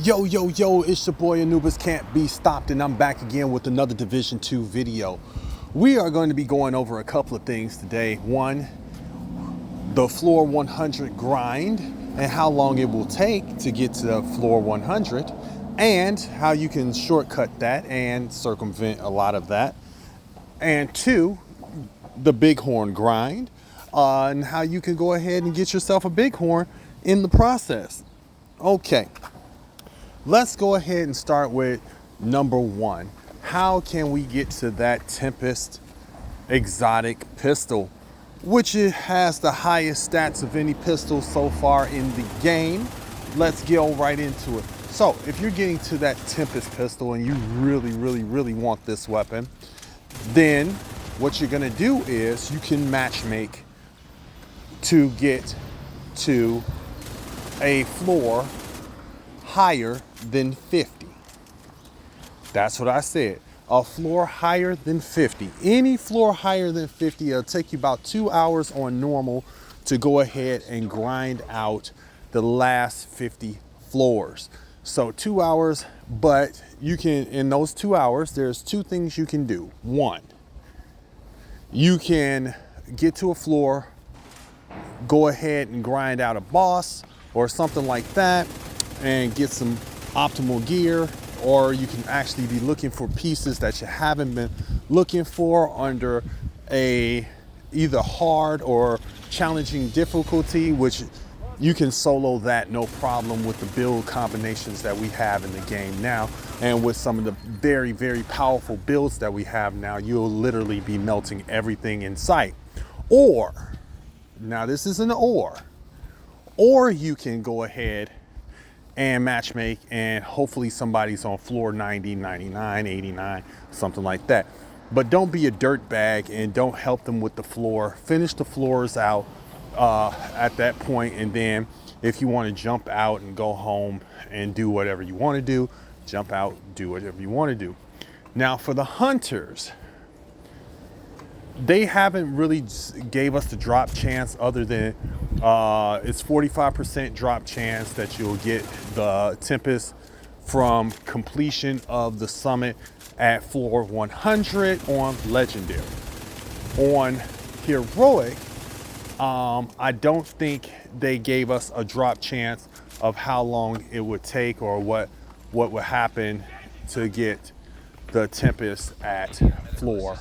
Yo, yo, yo, it's your boy Anubis CNTBstopp, and I'm back again with another Division 2 video. We are going to be going over a couple of things today. One, the floor 100 grind and how long it will take to get to the floor 100 and how you can shortcut that and circumvent a lot of that. And two, the bighorn grind and how you can go ahead and get yourself a bighorn in the process. Okay. Let's go ahead and start with number one. How can we get to that Tempest exotic pistol, which it has the highest stats of any pistol so far in the game? Let's go right into it. So if you're getting to that Tempest pistol and you really want this weapon, then what you're gonna do is you can matchmake to get to a floor higher than 50. That's what I said. A floor higher than 50. Any floor higher than 50, it'll take you about 2 hours on normal to go ahead and grind out the last 50 floors. So 2 hours, but you can, in those 2 hours, there's two things you can do. One, you can get to a floor, go ahead and grind out a boss or something like that, and get some optimal gear, or you can actually be looking for pieces that you haven't been looking for under a either hard or challenging difficulty, which you can solo that no problem with the build combinations that we have in the game now. And with some of the very powerful builds that we have now, you'll literally be melting everything in sight. Or, now this isn't an or you can go ahead and matchmake, and hopefully somebody's on floor 90, 99, 89, something like that. But don't be a dirt bag and don't help them with the floor. Finish the floors out at that point, and then if you want to jump out and go home and do whatever you want to do, jump out, do whatever you want to do. Now for the hunters, they haven't really gave us the drop chance other than it's 45% drop chance that you'll get the Tempest from completion of the summit at floor 100 on legendary. On heroic, I don't think they gave us a drop chance of how long it would take or what would happen to get the Tempest at floor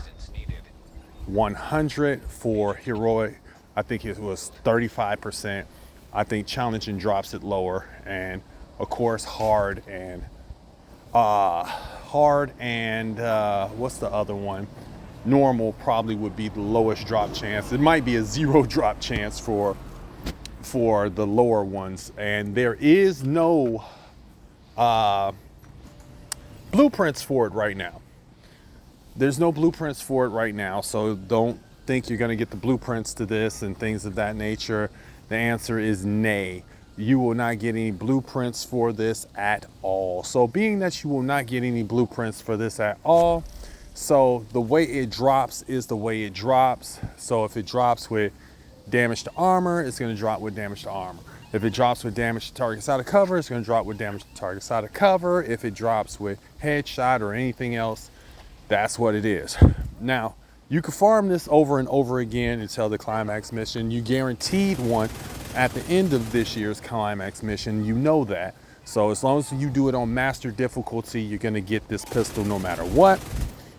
100 for heroic. I think it was 35%. I think challenging drops it lower, and of course hard and what's the other one? Normal probably would be the lowest drop chance. It might be a 0 drop chance for the lower ones, and there is no blueprints for it right now. There's no blueprints for it right now, so don't think you're gonna get the blueprints to this and things of that nature. The answer is nay. You will not get any blueprints for this at all. So being that you will not get any blueprints for this at all, so the way it drops is the way it drops. So if it drops with damage to armor, it's gonna drop with damage to armor. If it drops with damage to targets out of cover, it's gonna drop with damage to targets out of cover. If it drops with headshot or anything else, that's what it is. Now, you can farm this over and over again until the climax mission. You guaranteed one at the end of this year's climax mission, you know that. So as long as you do it on master difficulty, you're gonna get this pistol no matter what.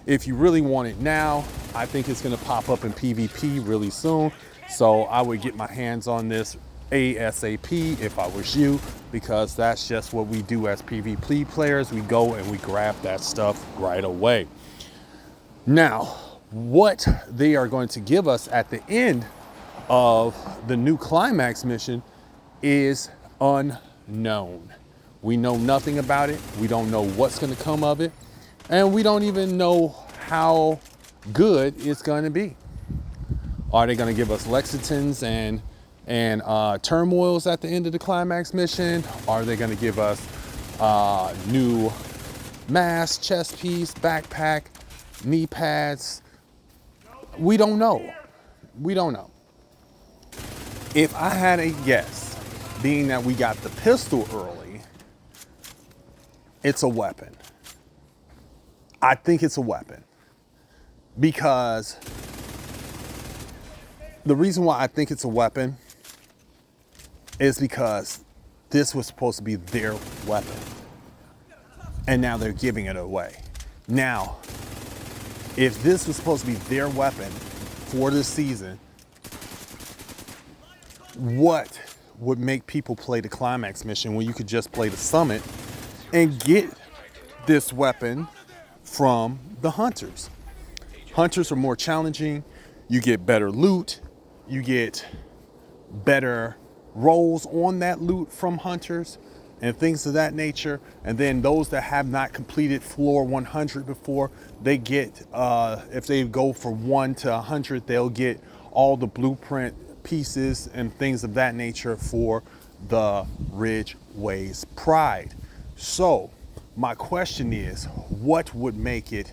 If you really want it now, I think it's gonna pop up in PvP really soon. So I would get my hands on this ASAP if I was you, because that's just what we do as PvP players. We go and we grab that stuff right away. Now, what they are going to give us at the end of the new climax mission is unknown. We know nothing about it. We don't know what's going to come of it. And we don't even know how good it's going to be. Are they going to give us Lexingtons and turmoils at the end of the climax mission? Are they going to give us new mask, chest piece, backpack, knee pads? We don't know. We don't know. If I had a guess, being that we got the pistol early, It's a weapon. I think it's a weapon because the reason why I think it's a weapon is because this was supposed to be their weapon. And now they're giving it away. Now, if this was supposed to be their weapon for this season, what would make people play the climax mission when you could just play the summit and get this weapon from the hunters? Hunters are more challenging. You get better loot. You get better rolls on that loot from hunters and things of that nature. And then those that have not completed floor 100 before, they get, if they go from 1 to 100, they'll get all the blueprint pieces and things of that nature for the Ridgeway's Pride. So my question is, what would make it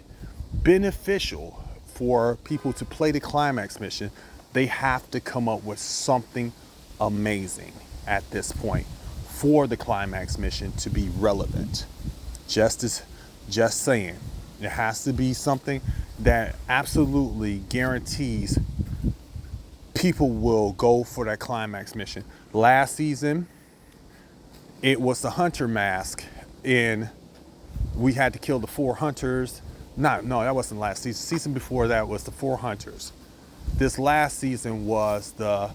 beneficial for people to play the climax mission? They have to come up with something amazing at this point for the climax mission to be relevant. Just saying, it has to be something that absolutely guarantees people will go for that climax mission. Last season, it was the hunter mask, and we had to kill the 4 hunters. No, that wasn't last season. Season before that was the 4 hunters. This last season was the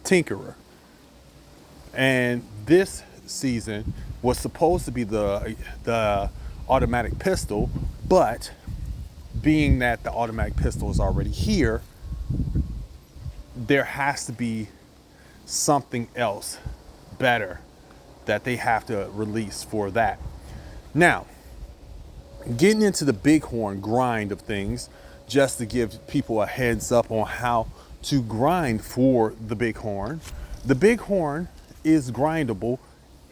Tinkerer. And this season was supposed to be the automatic pistol, but being that the automatic pistol is already here, there has to be something else better that they have to release for that. Now, getting into the Bighorn grind of things, just to give people a heads up on how to grind for the Bighorn. The Bighorn is grindable,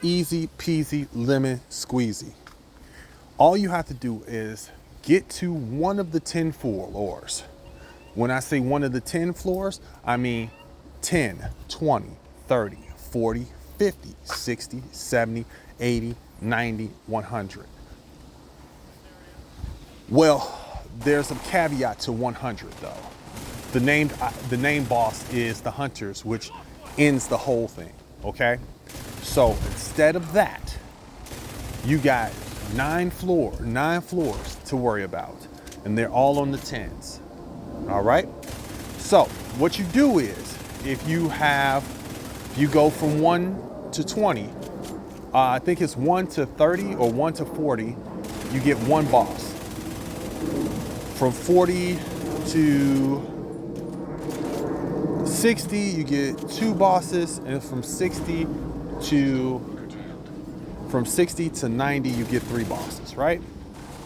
easy peasy lemon squeezy. All you have to do is get to one of the 10 floors. When I say one of the 10 floors, I mean 10, 20, 30, 40, 50, 60, 70, 80, 90, 100. Well, there's a caveat to 100 though. The name boss is the hunters, which ends the whole thing, okay? So instead of that, you got 9 floors to worry about, and they're all on the 10s, all right? So what you do is, if you go from 1 to 20, I think it's 1 to 30 or 1 to 40, you get 1 boss. From 40 to 60, you get 2 bosses, and from 60 to 90, you get 3 bosses, right?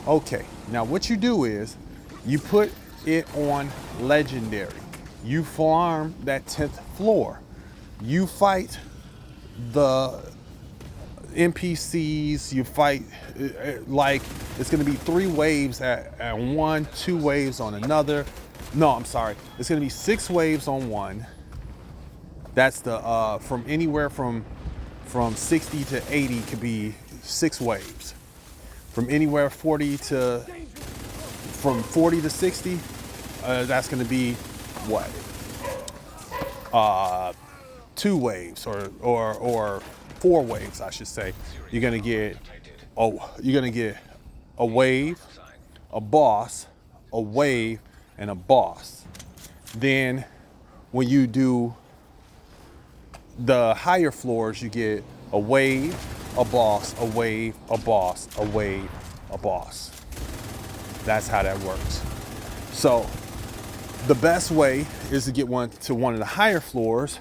Okay, now what you do is, you put it on legendary. You farm that 10th floor. You fight the NPCs, you fight, like, it's gonna be 3 waves at one, 2 waves on another. No, I'm sorry. It's gonna be 6 waves on one. That's the, from anywhere from 60 to 80 could be 6 waves. From anywhere from 40 to 60, that's gonna be what? 2 waves or 4 waves, I should say. You're gonna get a wave, a boss, a wave, and a boss. Then when you do the higher floors, you get a wave, a boss, a wave, a boss, a wave, a boss. That's how that works. So the best way is to get one of the higher floors,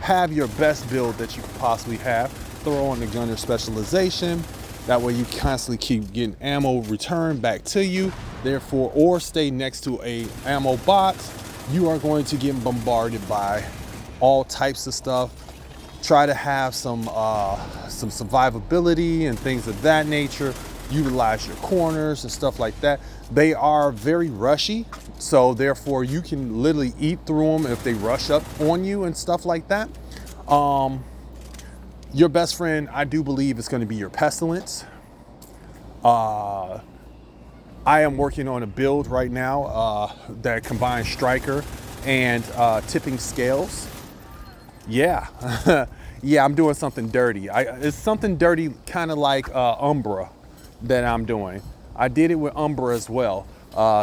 have your best build that you could possibly have, throw on the gunner specialization. That way you constantly keep getting ammo returned back to you. Therefore, or stay next to a ammo box, you are going to get bombarded by all types of stuff. Try to have some survivability and things of that nature. Utilize your corners and stuff like that. They are very rushy, so therefore you can literally eat through them if they rush up on you and stuff like that. Your best friend, I do believe, is going to be your pestilence. I am working on a build right now that combines striker and tipping scales. Yeah, yeah, I'm doing something dirty. It's something dirty, kind of like Umbra that I'm doing. I did it with Umbra as well.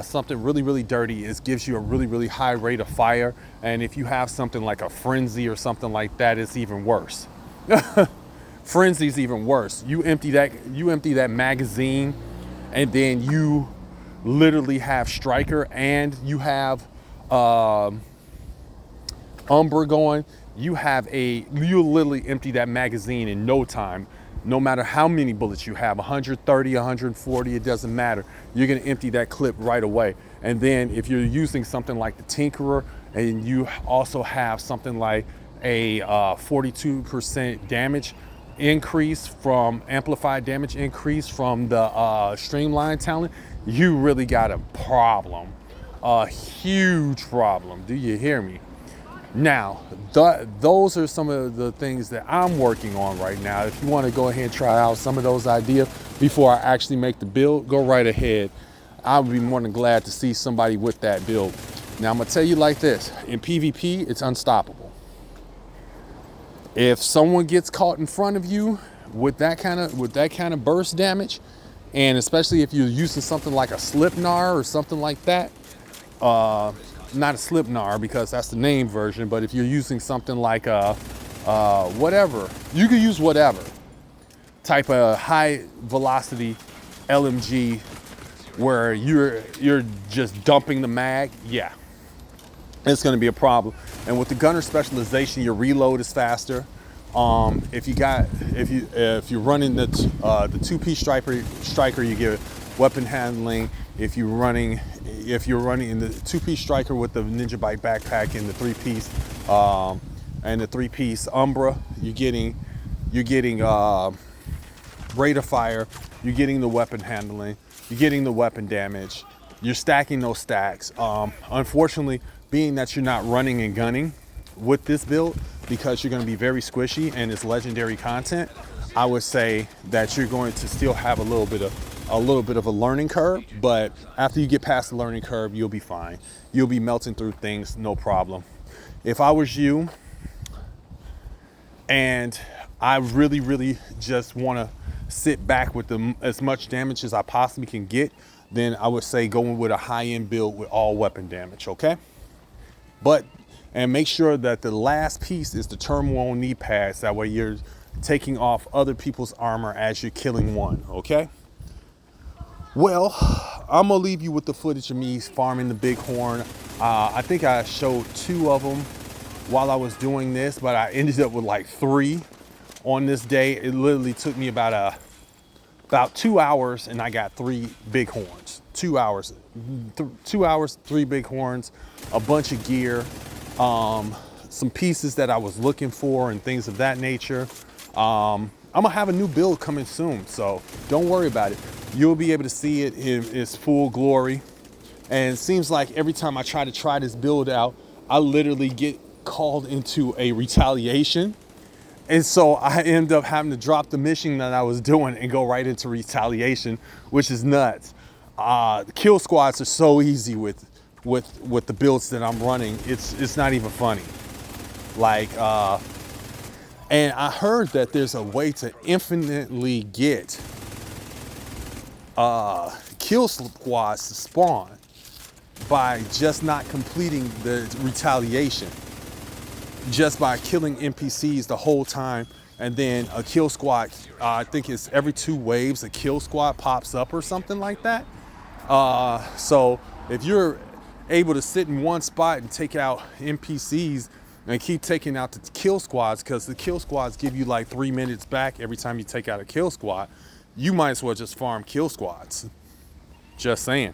Something really, really dirty. It gives you a really, really high rate of fire. And if you have something like a frenzy or something like that, it's even worse. Frenzy's even worse. You empty that magazine, and then you literally have striker and you have Umbra going. You'll literally empty that magazine in no time. No matter how many bullets you have, 130, 140, it doesn't matter. You're gonna empty that clip right away. And then if you're using something like the Tinkerer, and you also have something like a 42% damage increase from amplified damage increase from the streamline talent, you really got a problem, a huge problem. Do you hear me? Now, those are some of the things that I'm working on right now. If you want to go ahead and try out some of those ideas before I actually make the build, go right ahead. I would be more than glad to see somebody with that build. Now, I'm gonna tell you like this: in PvP, it's unstoppable. If someone gets caught in front of you with that kind of burst damage, and especially if you're using something like a Slipknot or something like that, not a Slipknot because that's the name version, but if you're using something like a whatever, you can use whatever type of high velocity LMG where you're just dumping the mag, yeah, it's going to be a problem. And with the gunner specialization, your reload is faster. If you're running the two-piece striker, you get weapon handling. If you're running in the two-piece striker with the Ninja Bike backpack and the three-piece Umbra, you're getting rate of fire, you're getting the weapon handling, you're getting the weapon damage, you're stacking those stacks. Unfortunately, being that you're not running and gunning with this build, because you're going to be very squishy and it's legendary content, I would say that you're going to still have a little bit of a learning curve, but after you get past the learning curve, you'll be fine. You'll be melting through things, no problem. If I was you and I really, really just want to sit back with as much damage as I possibly can get, then I would say going with a high-end build with all weapon damage, okay? And make sure that the last piece is the turmoil knee pads. That way you're taking off other people's armor as you're killing one, okay? Well, I'm gonna leave you with the footage of me farming the bighorn. I think I showed 2 of them while I was doing this, but I ended up with like 3 on this day. It literally took me about 2 hours and I got 3 bighorns. 2 hours, 2 hours, 3 bighorns, a bunch of gear, some pieces that I was looking for and things of that nature. I'm gonna have a new build coming soon, so don't worry about it. You'll be able to see it in its full glory. And it seems like every time I try this build out, I literally get called into a retaliation. And so I end up having to drop the mission that I was doing and go right into retaliation, which is nuts. Kill squads are so easy with the builds that I'm running. It's not even funny. Like, and I heard that there's a way to infinitely get kill squads to spawn by just not completing the retaliation, just by killing NPCs the whole time. And then a kill squad, I think it's every 2 waves a kill squad pops up or something like that. So if you're able to sit in one spot and take out NPCs and keep taking out the kill squads, because the kill squads give you like 3 minutes back every time you take out a kill squad, you might as well just farm kill squads. Just saying.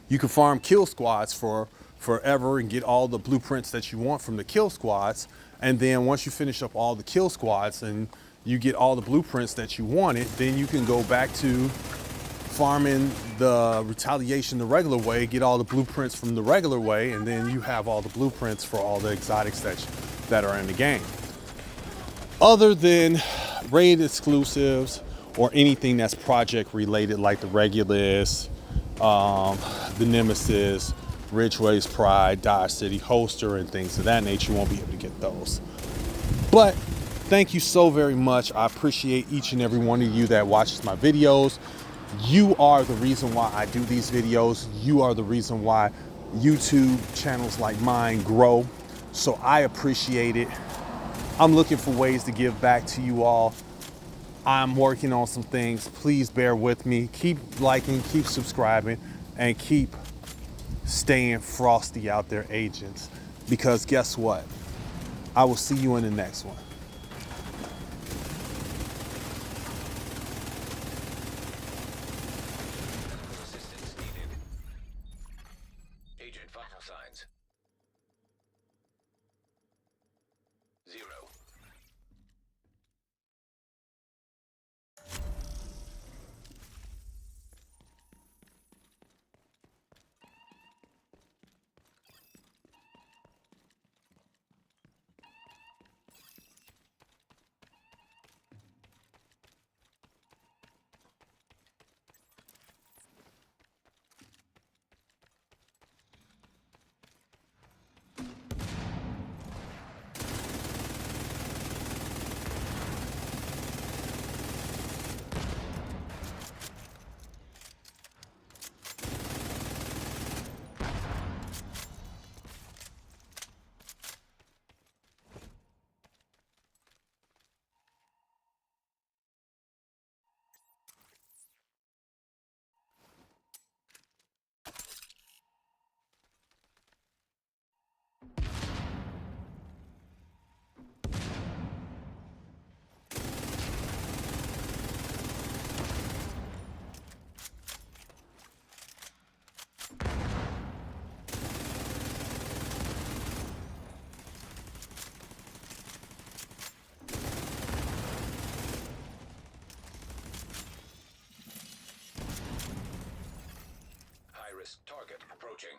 You can farm kill squads for forever and get all the blueprints that you want from the kill squads. And then once you finish up all the kill squads and you get all the blueprints that you wanted, then you can go back to farming the retaliation the regular way, get all the blueprints from the regular way, and then you have all the blueprints for all the exotics that are in the game. Other than raid exclusives or anything that's project related, like the Regulus, the Nemesis, Ridgeway's Pride, Dodge City Holster, and things of that nature, you won't be able to get those. But thank you so very much. I appreciate each and every one of you that watches my videos. You are the reason why I do these videos. You are the reason why YouTube channels like mine grow. So I appreciate it. I'm looking for ways to give back to you all. I'm working on some things. Please bear with me. Keep liking, keep subscribing, and keep staying frosty out there, agents. Because guess what? I will see you in the next one. Assistance needed. Agent vital signs. 0. High-risk target approaching.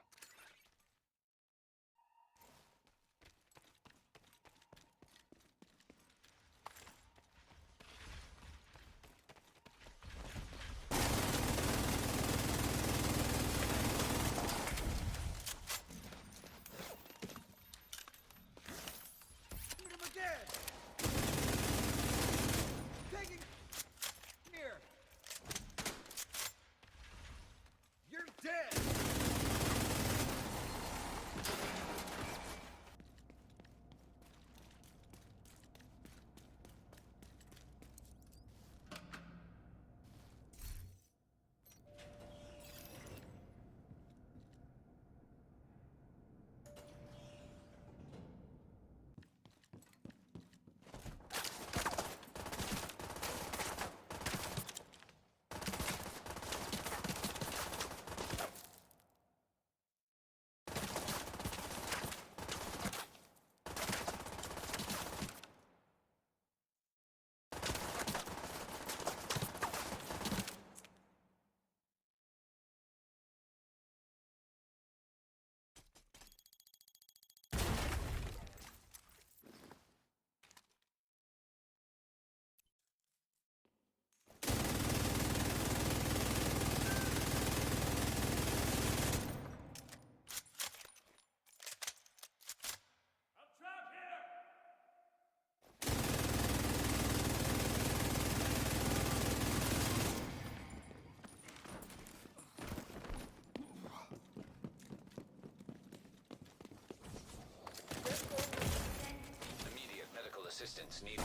Immediate medical assistance needed.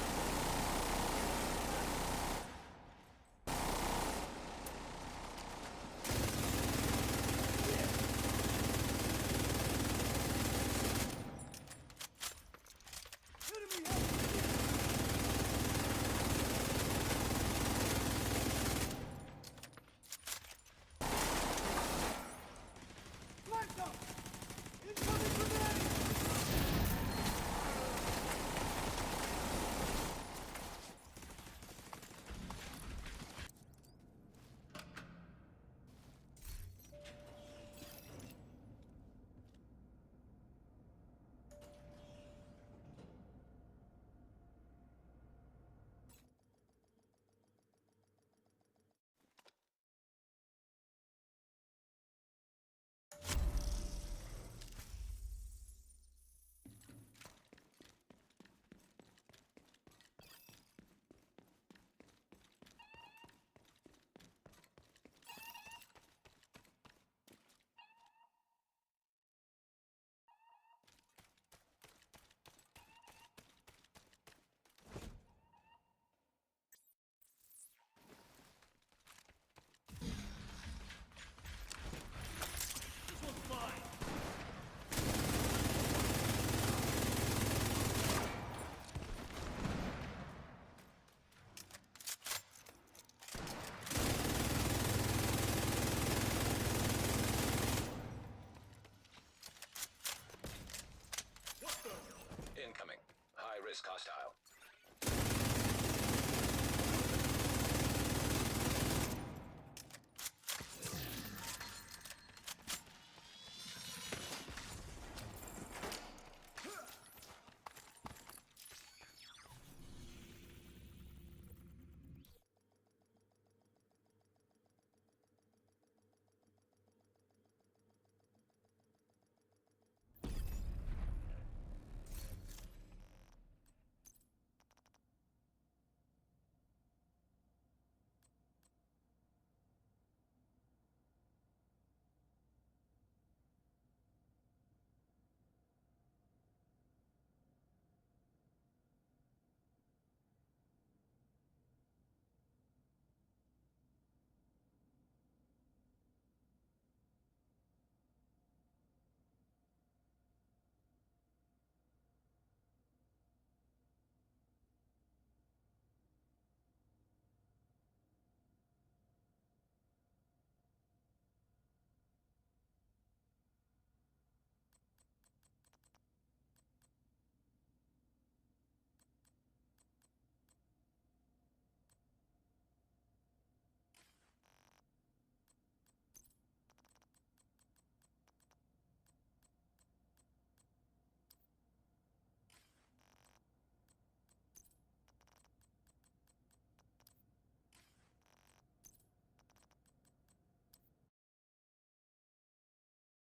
risk hostile.